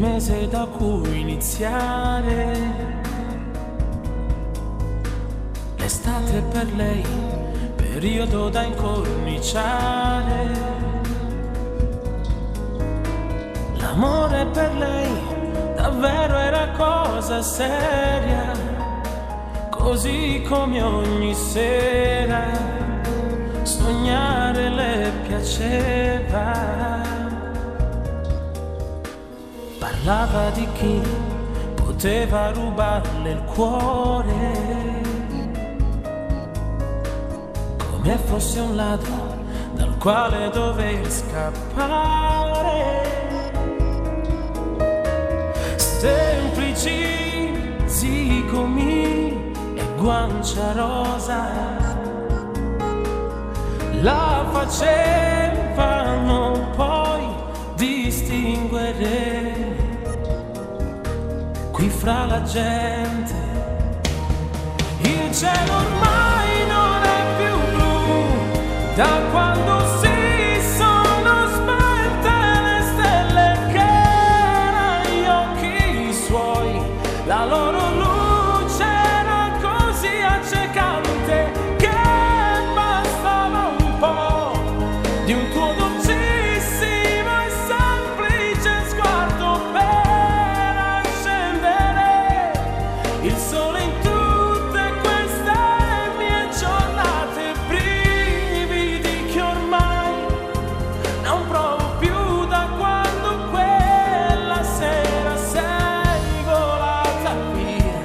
mese da cui iniziare. L'estate per lei, periodo da incorniciare. L'amore per lei davvero era cosa seria, così come ogni sera sognare le piaceva. Parlava di chi poteva rubarle il cuore, come fosse un ladro dal quale dover scappare. Semplici zigomi e guancia rosa la facevano poi distinguere qui fra la gente. Il cielo ormai non è più blu da quando si sono spente le stelle che erano gli occhi suoi. La loro luce era così accecante che bastava un po' di un tuo dolcissimo e semplice sguardo per accendere il sole in tutte queste mie giornate, brividi che ormai non provo più da quando quella sera sei volata via.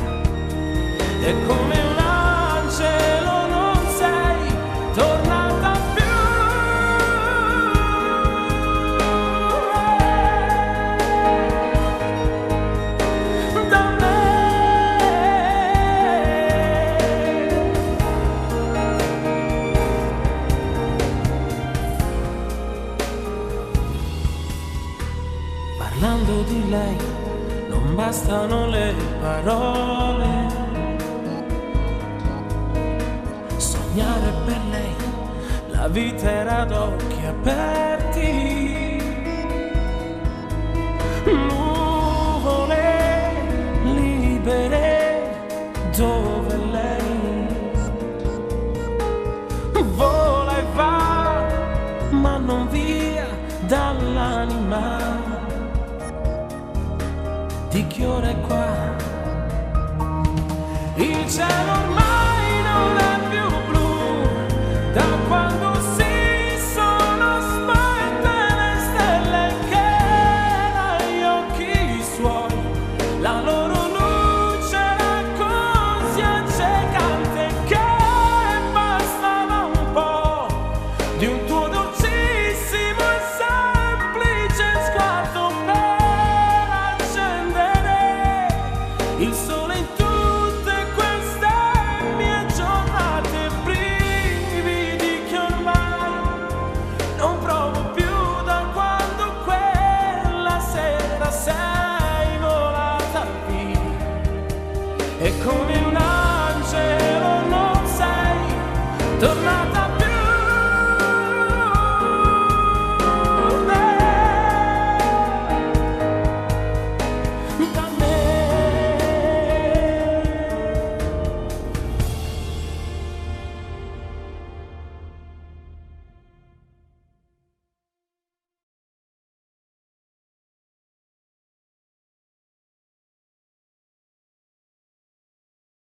E come un angelo non sei tornata più da me. Parlando di lei non bastano le parole. Sognare per lei la vita era ad occhi aperti. Nuvole libere dove lei vola e va, ma non via dall'anima di chi ora è qua. Il cielo ormai non è più blu da quando si sono spente le stelle che erano gli occhi suoi. La loro luce era così accecante che bastava un po' di un tuo dolcissimo e semplice sguardo per accendere il sole in tutte queste mie giornate, brividi che ormai non provo più da quando quella sera sei volata via. E come